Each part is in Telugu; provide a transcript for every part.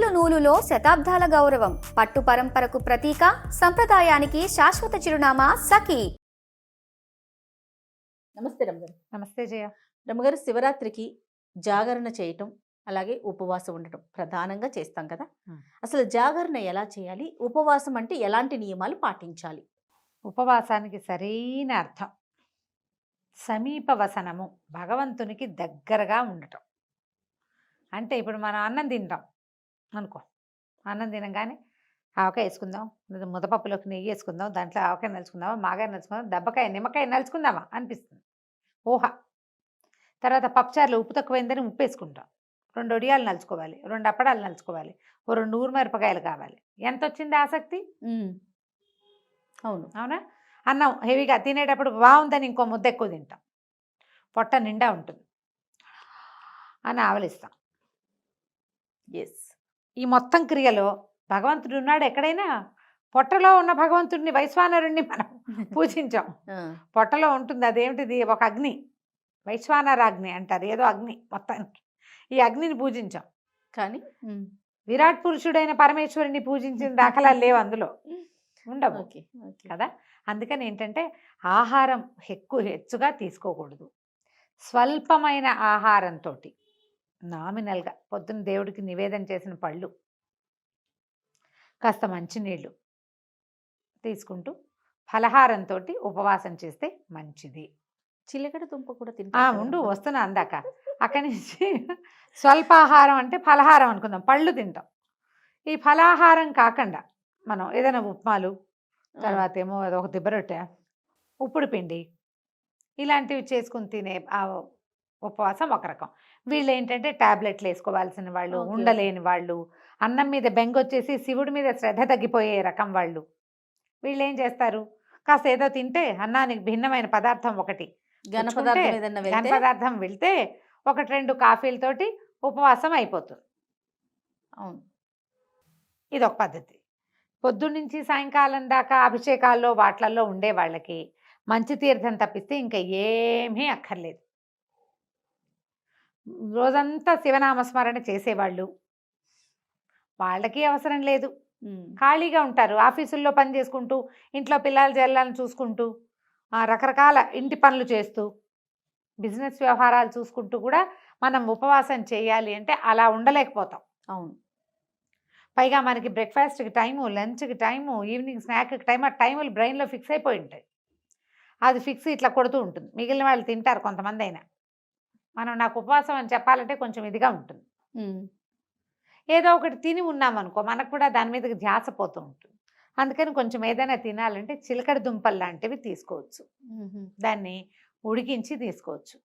నూలులో శతాబ్దాల గౌరవం, పట్టు పరంపరకు ప్రతీక, సంప్రదాయానికి శాశ్వత చిరునామా సఖీ. నమస్తే రమ్మగారు. నమస్తే జయ. రమ్మగారు, శివరాత్రికి జాగరణ చేయటం, అలాగే ఉపవాసం ఉండటం ప్రధానంగా చేస్తాం కదా. అసలు జాగరణ ఎలా చేయాలి, ఉపవాసం అంటే ఎలాంటి నియమాలు పాటించాలి? ఉపవాసానికి సరైన అర్థం సమీప వసనము, భగవంతునికి దగ్గరగా ఉండటం. అంటే ఇప్పుడు మనం అన్నం తింటాం అనుకో, అన్నం తినగానే ఆవకాయ వేసుకుందాం, లేదా ముద్దపప్పులోకి నెయ్యి వేసుకుందాం, దాంట్లో ఆవకాయ నలుచుకుందామా, మాగాయ నలుచుకుందాం, దెబ్బకాయ నిమ్మకాయ నలుచుకుందామా అనిపిస్తుంది ఊహ. తర్వాత పప్పుచారులో ఉప్పు తక్కువైందని ఉప్పు వేసుకుంటాం, 2 వడియాలు నలుచుకోవాలి, 2 అప్పడాలు నలుచుకోవాలి, ఓ 2 ఊరుమిరపకాయలు కావాలి. ఎంత వచ్చింది ఆసక్తి? అవును, అవునా? అన్నం హెవీగా తినేటప్పుడు బాగుందని ఇంకో ముద్ద ఎక్కువ తింటాం, పొట్ట నిండా ఉంటుంది అని ఆవలిస్తాం. ఎస్. ఈ మొత్తం క్రియలో భగవంతుడు ఉన్నాడు. ఎక్కడైనా పొట్టలో ఉన్న భగవంతుడిని, వైశ్వానరుణ్ణి మనం పూజించాం. పొట్టలో ఉంటుంది, అదేమిటిది, ఒక అగ్ని, వైశ్వానరాగ్ని అంటారు, ఏదో అగ్ని. మొత్తానికి ఈ అగ్నిని పూజించాం. కానీ విరాట్ పురుషుడైన పరమేశ్వరుని పూజించిన దాఖలాలు లేవు, అందులో ఉండవు కదా. అందుకని ఏంటంటే ఆహారం హెచ్చుగా తీసుకోకూడదు. స్వల్పమైన ఆహారంతో, నామినల్గా పొద్దున్న దేవుడికి నివేదన చేసిన పళ్ళు, కాస్త మంచినీళ్ళు తీసుకుంటూ ఫలహారంతో ఉపవాసం చేస్తే మంచిది. చిలకడ దుంప కూడా ఉండు, వస్తున్నా అందాక. అక్కడి నుంచి స్వల్పాహారం అంటే ఫలహారం అనుకుందాం, పళ్ళు తింటాం. ఈ ఫలాహారం కాకుండా మనం ఏదైనా ఉప్మాలు, తర్వాత ఏమో ఒక దిబ్బరొట్టె, ఉప్పుడు పిండి, ఇలాంటివి చేసుకుని తినే ఆ ఉపవాసం ఒక రకం. వీళ్ళు ఏంటంటే టాబ్లెట్లు వేసుకోవాల్సిన వాళ్ళు, ఉండలేని వాళ్ళు, అన్నం మీద బెంగొచ్చేసి శివుడి మీద శ్రద్ధ తగ్గిపోయే రకం వాళ్ళు. వీళ్ళు ఏం చేస్తారు, కాస్త ఏదో తింటే అన్నానికి భిన్నమైన పదార్థం ఒకటి, ఘన పదార్థం వెళ్తే 1-2 కాఫీలతోటి ఉపవాసం అయిపోతుంది. అవును, ఇదొక పద్ధతి. పొద్దున్నుంచి సాయంకాలం దాకా అభిషేకాల్లో వాట్లల్లో ఉండే వాళ్ళకి మంచి తీర్థం తప్పిస్తే ఇంకా ఏమీ అక్కర్లేదు. రోజంతా శివనామస్మరణ చేసేవాళ్ళు, వాళ్ళకి అవసరం లేదు. ఖాళీగా ఉంటారు, ఆఫీసుల్లో పని చేసుకుంటూ, ఇంట్లో పిల్లల జల్లాలను చూసుకుంటూ, రకరకాల ఇంటి పనులు చేస్తూ, బిజినెస్ వ్యవహారాలు చూసుకుంటూ కూడా మనం ఉపవాసం చేయాలి అంటే అలా ఉండలేకపోతాం. అవును. పైగా మనకి బ్రేక్ఫాస్ట్కి టైము, లంచ్కి టైము, ఈవినింగ్ స్నాక్కి టైం, ఆ టైములు బ్రెయిన్లో ఫిక్స్ అయిపోయి ఉంటాయి. అది ఫిక్స్ ఇట్లా కొడుతూ ఉంటుంది. మిగిలిన వాళ్ళు తింటారు కొంతమంది అయినా. మనం నాకు ఉపవాసం అని చెప్పాలంటే కొంచెం ఇదిగా ఉంటుంది. ఏదో ఒకటి తిని ఉన్నామనుకో, మనకు కూడా దాని మీదకి ధ్యాస పోతూ ఉంటుంది. అందుకని కొంచెం ఏదైనా తినాలంటే చిలకడ దుంపలు లాంటివి తీసుకోవచ్చు, దాన్ని ఉడికించి తీసుకోవచ్చు.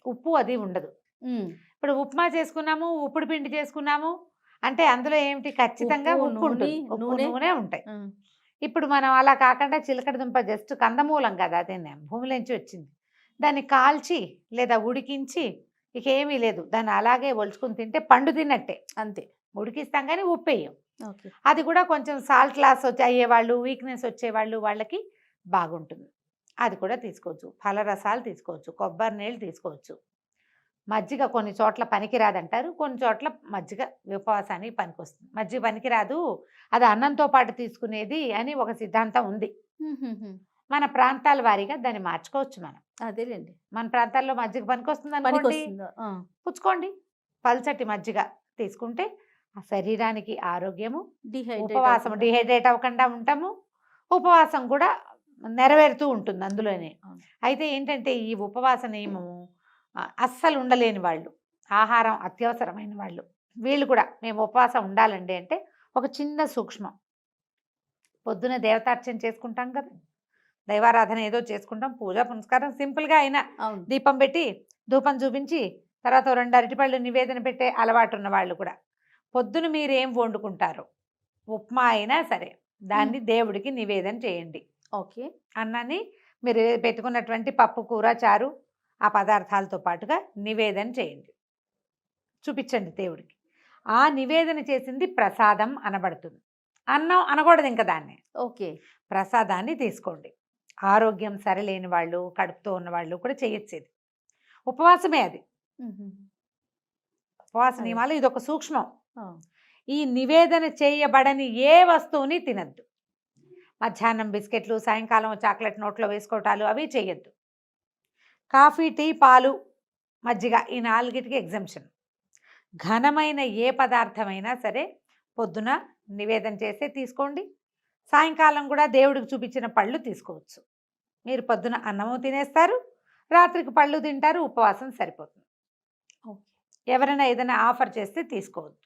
ఉప్పు అది ఉండదు. ఇప్పుడు ఉప్మా చేసుకున్నాము, ఉప్పుడు పిండి చేసుకున్నాము అంటే అందులో ఏమిటి, ఖచ్చితంగా ఉప్పు ఉంటుంది, నూనె ఉంటాయి. ఇప్పుడు మనం అలా కాకుండా చిలకడ దుంప జస్ట్ కందమూలం కదా, అదే భూమిలోంచి వచ్చింది, దాన్ని కాల్చి లేదా ఉడికించి, ఇక ఏమీ లేదు, దాన్ని అలాగే ఒలుచుకుని తింటే పండు తిన్నట్టే, అంతే. ఉడికిస్తాం కానీ ఉప్పు వేయం. అది కూడా కొంచెం సాల్ట్ లాస్ అయ్యేవాళ్ళు, వీక్నెస్ వచ్చేవాళ్ళు, వాళ్ళకి బాగుంటుంది. అది కూడా తీసుకోవచ్చు. ఫలరసాలు తీసుకోవచ్చు, కొబ్బరి నీళ్ళు తీసుకోవచ్చు. మజ్జిగ కొన్ని చోట్ల పనికిరాదంటారు, కొన్ని చోట్ల మజ్జిగ ఉపవాసానికి పనికొస్తుంది. మజ్జిగ పనికిరాదు, అది అన్నంతో పాటు తీసుకునేది అని ఒక సిద్ధాంతం ఉంది. మన ప్రాంతాల వారీగా దాన్ని మార్చుకోవచ్చు మనం. అదేలేండి, మన ప్రాంతాల్లో మజ్జిగ పనికొస్తుంది అనుకోండి, పుచ్చుకోండి. పల్చటి మజ్జిగ తీసుకుంటే ఆ శరీరానికి ఆరోగ్యము, ఉపవాసం డిహైడ్రేట్ అవ్వకుండా ఉంటాము, ఉపవాసం కూడా నెరవేరుతూ ఉంటుంది అందులోనే. అయితే ఏంటంటే ఈ ఉపవాస నియమము అస్సలు ఉండలేని వాళ్ళు, ఆహారం అత్యవసరమైన వాళ్ళు, వీళ్ళు కూడా మేము ఉపవాసం ఉండాలండి అంటే ఒక చిన్న సూక్ష్మం. పొద్దున దేవతార్చన చేసుకుంటాం కదా, దైవారాధన ఏదో చేసుకుంటాం, పూజ పునస్కారం సింపుల్గా అయినా దీపం పెట్టి ధూపం చూపించి తర్వాత 2 అరటిపళ్ళు నివేదన పెట్టే అలవాటు ఉన్న వాళ్ళు కూడా పొద్దున మీరు ఏం వండుకుంటారో, ఉప్మా అయినా సరే దాన్ని దేవుడికి నివేదన చేయండి. ఓకే. అన్నాన్ని మీరు పెట్టుకున్నటువంటి పప్పు, కూర, చారు, ఆ పదార్థాలతో పాటుగా నివేదన చేయండి, చూపించండి దేవుడికి. ఆ నివేదన చేసింది ప్రసాదం అనబడుతుంది, అన్నం అనకూడదు ఇంకా దాన్ని. ఓకే. ప్రసాదాన్ని తీసుకోండి. ఆరోగ్యం సరిలేని వాళ్ళు, కడుపుతో ఉన్న వాళ్ళు కూడా చేయొచ్చేది ఉపవాసమే. అది ఉపవాస నియమాలు, ఇది ఒక సూక్ష్మం. ఈ నివేదన చేయబడని ఏ వస్తువుని తినద్దు. మధ్యాహ్నం బిస్కెట్లు, సాయంకాలం చాక్లెట్ నోట్లో వేసుకోవటాలు అవి చేయొద్దు. కాఫీ, టీ, పాలు, మజ్జిగ ఈ 4టికి ఎగ్జంప్షన్. ఘనమైన ఏ పదార్థమైనా సరే పొద్దున నివేదన చేస్తే తీసుకోండి. సాయంకాలం కూడా దేవుడికి చూపించిన పళ్ళు తీసుకోవచ్చు. మీరు పొద్దున అన్నము తినేస్తారు, రాత్రికి పళ్ళు తింటారు, ఉపవాసం సరిపోతుంది. ఎవరైనా ఏదైనా ఆఫర్ చేస్తే తీసుకోవద్దు.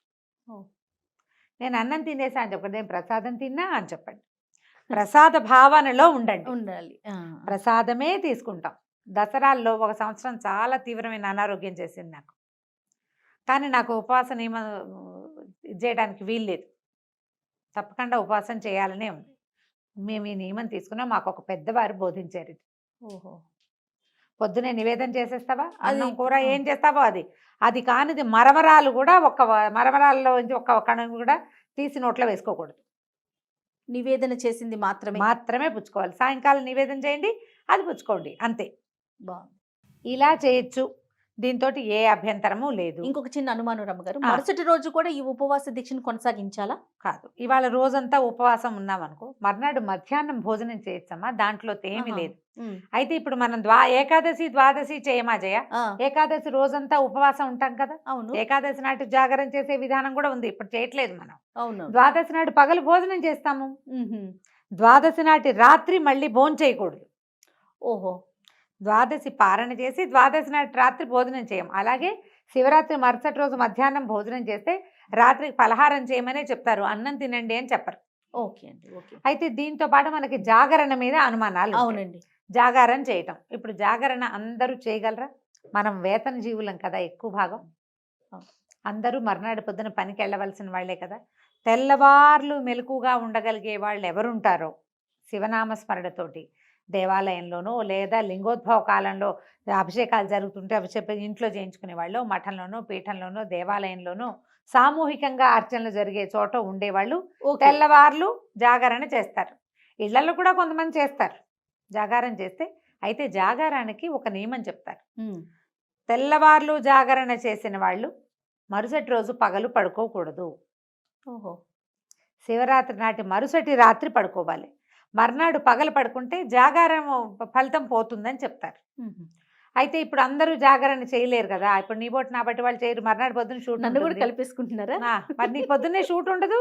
నేను అన్నం తినేసా అని చెప్పండి, నేను ప్రసాదం తిన్నా అని చెప్పండి. ప్రసాద భావనలో ఉండాలి. ప్రసాదమే తీసుకుంటాం. దసరాల్లో ఒక సంవత్సరం చాలా తీవ్రమైన అనారోగ్యం చేసింది నాకు. కానీ నాకు ఉపవాస నియమం చేయడానికి వీల్లేదు. తప్పకుండా ఉపవాసం చేయాలనే ఉంది. మేము ఈ నియమం తీసుకున్నాం. మాకు ఒక పెద్దవారు బోధించారు ఇది. ఓహో. పొద్దునే నివేదన చేసేస్తావా, అన్నం కూర ఏం చేస్తావో అది కానిది మరమరాలు కూడా మరమరాల్లో ఒక కణం కూడా తీసి నోట్లో వేసుకోకూడదు. నివేదన చేసింది మాత్రమే పుచ్చుకోవాలి. సాయంకాలం నివేదన చేయండి, అది పుచ్చుకోండి, అంతే. బాగుంది. ఇలా చేయొచ్చు. దీంతో ఏ అభ్యంతరము లేదు. ఇంకొక చిన్న అనుమానం రమ్మగారు, మరుసటి రోజు కూడా ఈ ఉపవాస దీక్షను కొనసాగించాలా? కాదు, ఇవాళ రోజంతా ఉపవాసం ఉన్నామనుకో, మర్నాడు మధ్యాహ్నం భోజనం చేయొచ్చమ్మా, దాంట్లో ఏమీ లేదు. అయితే ఇప్పుడు మనం ఏకాదశి, ద్వాదశి చేయమా జయ? ఏకాదశి రోజంతా ఉపవాసం ఉంటాం కదా. అవును. ఏకాదశి నాటి జాగరణ చేసే విధానం కూడా ఉంది, ఇప్పుడు చేయట్లేదు మనం. అవును. ద్వాదశి నాటి పగలు భోజనం చేస్తాము. ద్వాదశి నాటి రాత్రి మళ్ళీ భోజనం చేయకూడదు. ఓహో. ద్వాదశి పారణ చేసి ద్వాదశి నాటి రాత్రి భోజనం చేయం. అలాగే శివరాత్రి మరుసటి రోజు మధ్యాహ్నం భోజనం చేస్తే రాత్రికి పలహారం చేయమనే చెప్తారు, అన్నం తినండి అని చెప్పరు. ఓకే అండి. ఓకే. అయితే దీంతో పాటు మనకి జాగరణ మీద అనుమానాలు. అవునండి. జాగారం చేయటం, ఇప్పుడు జాగరణ అందరూ చేయగలరా? మనం వేతన జీవులం కదా, ఎక్కువ భాగం అందరూ మర్నాడు పొద్దున పనికి వెళ్ళవలసిన వాళ్లే కదా. తెల్లవార్లు మెలకుగా ఉండగలిగే వాళ్ళు ఎవరుంటారో శివనామస్మరణతోటి దేవాలయంలోనో లేదా లింగోద్భవ కాలంలో అభిషేకాలు జరుగుతుంటే అభిషేకం ఇంట్లో చేయించుకునే వాళ్ళు, మఠంలోనో పీఠంలోనో దేవాలయంలోనో సామూహికంగా అర్చనలు జరిగే చోట ఉండేవాళ్ళు తెల్లవార్లు జాగరణ చేస్తారు. ఇళ్లలో కూడా కొంతమంది చేస్తారు జాగారం చేస్తే. అయితే జాగారానికి ఒక నియమం చెప్తారు. తెల్లవార్లు జాగరణ చేసిన వాళ్ళు మరుసటి రోజు పగలు పడుకోకూడదు. ఓహో. శివరాత్రి నాటి మరుసటి రాత్రి పడుకోవాలి. మర్నాడు పగలు పడుకుంటే జాగారం ఫలితం పోతుందని చెప్తారు. అయితే ఇప్పుడు అందరూ జాగరణ చేయలేరు కదా. ఇప్పుడు నీ బోటి నా బట్టి వాళ్ళు చేయరు. మర్నాడు పొద్దున్న షూట్. నన్ను కూడా కలిపేసుకుంటున్నారా? మరి నీ పొద్దున్నే షూట్ ఉండదు.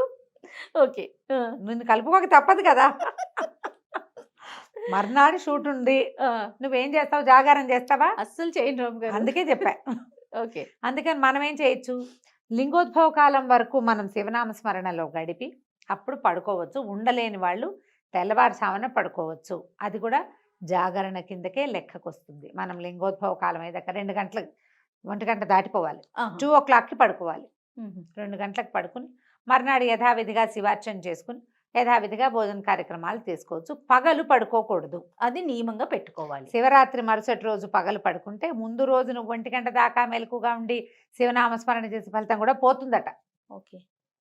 ఓకే. నిన్ను కలుపుకోక తప్పదు కదా. మర్నాడు షూట్ ఉంది, నువ్వేం చేస్తావు? జాగారం చేస్తావా? అస్సలు చేయను రామ్ గారు. అందుకే చెప్పా. ఓకే. అందుకని మనం ఏం చేయొచ్చు, లింగోద్భవ కాలం వరకు మనం శివనామ స్మరణలో గడిపి అప్పుడు పడుకోవచ్చు. ఉండలేని వాళ్ళు తెల్లవారుజామున పడుకోవచ్చు. అది కూడా జాగరణ కిందకే లెక్కకు వస్తుంది. మనం లింగోద్భవ కాలం అయ్యాక 2 గంటలకు 1 గంట దాటిపోవాలి. 2 o'clockకి పడుకోవాలి. 2 గంటలకు పడుకుని మర్నాడు యథావిధిగా శివార్చన చేసుకుని యథావిధిగా భోజన కార్యక్రమాలు తీసుకోవచ్చు. పగలు పడుకోకూడదు, అది నియమంగా పెట్టుకోవాలి. శివరాత్రి మరుసటి రోజు పగలు పడుకుంటే ముందు రోజు నువ్వు 1 గంట దాకా మెలకుగా ఉండి శివనామస్మరణ చేసే ఫలితం కూడా పోతుందట. ఓకే.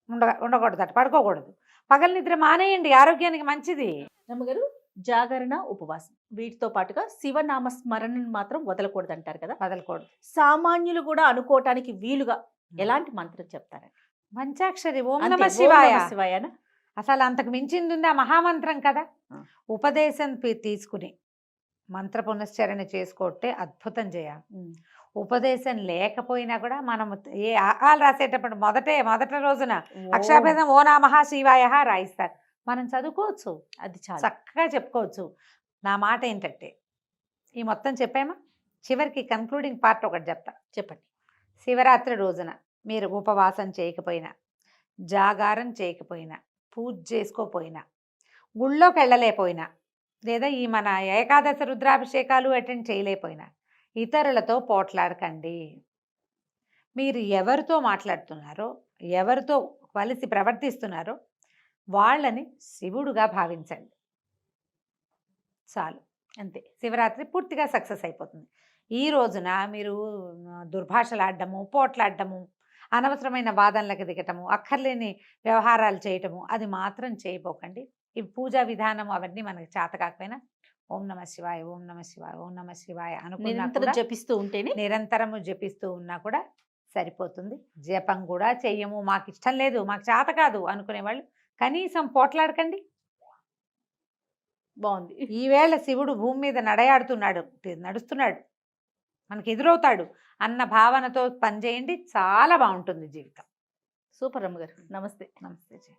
ఉండకూడదట, పడుకోకూడదు. పగలు నిద్ర మానేయండి, ఆరోగ్యానికి మంచిది. రమ్మగారు, జాగరణ, ఉపవాసం వీటితో పాటుగా శివనామ స్మరణను మాత్రం వదలకూడదు అంటారు కదా. వదలకూడదు. సామాన్యులు కూడా అనుకోవటానికి వీలుగా ఎలాంటి మంత్రం చెప్తారండి? పంచాక్షరి ఓం నమః శివాయ. శివాయన అసలు అంతకు మించింది ఉంది, ఆ మహామంత్రం కదా. ఉపదేశం తీసుకుని మంత్ర పునశ్చరణ చేసుకోవటే అద్భుతం చేయాలి. ఉపదేశం లేకపోయినా కూడా మనం ఏ ఆలు రాసేటప్పుడు మొదటి రోజున అక్షరాభేదం ఓ నమః శివాయ రాయిస్తారు. మనం చదువుకోవచ్చు, అది చాలా చక్కగా చెప్పుకోవచ్చు. నా మాట ఏంటంటే ఈ మొత్తం చెప్పామా, చివరికి కన్క్లూడింగ్ పార్ట్ ఒకటి చెప్తా. చెప్పండి. శివరాత్రి రోజున మీరు ఉపవాసం చేయకపోయినా, జాగారం చేయకపోయినా, పూజ చేసుకోపోయినా, గుళ్ళోకి వెళ్ళలేకపోయినా, లేదా ఈ మన ఏకాదశి రుద్రాభిషేకాలు అటెండ్ చేయలేకపోయినా ఇతరులతో పోట్లాడకండి. మీరు ఎవరితో మాట్లాడుతున్నారో, ఎవరితో కలిసి ప్రవర్తిస్తున్నారో వాళ్ళని శివుడుగా భావించండి. చాలు, అంతే. శివరాత్రి పూర్తిగా సక్సెస్ అయిపోతుంది. ఈ రోజున మీరు దుర్భాషలాడడము, పోట్లాడడము, అనవసరమైన వాదనలకు దిగటము, అక్కర్లేని వ్యవహారాలు చేయటము అది మాత్రం చేయబోకండి. ఈ పూజా విధానం అవన్నీ మనకి చేత కాకపోయినా ఓం నమ శివాయ, ఓం నమ శివాయ, ఓం నమ శివాయ అనుకున్నా జపిస్తూ ఉంటేనే, నిరంతరము జపిస్తూ ఉన్నా కూడా సరిపోతుంది. జపం కూడా చెయ్యము, మాకు ఇష్టం లేదు, మాకు చేత కాదు అనుకునే వాళ్ళు కనీసం పోట్లాడకండి. బాగుంది. ఈవేళ శివుడు భూమి మీద నడుస్తున్నాడు, మనకి ఎదురవుతాడు అన్న భావనతో పనిచేయండి, చాలా బాగుంటుంది జీవితం. సూపర్ రమ్మగారు. నమస్తే. నమస్తే జీ.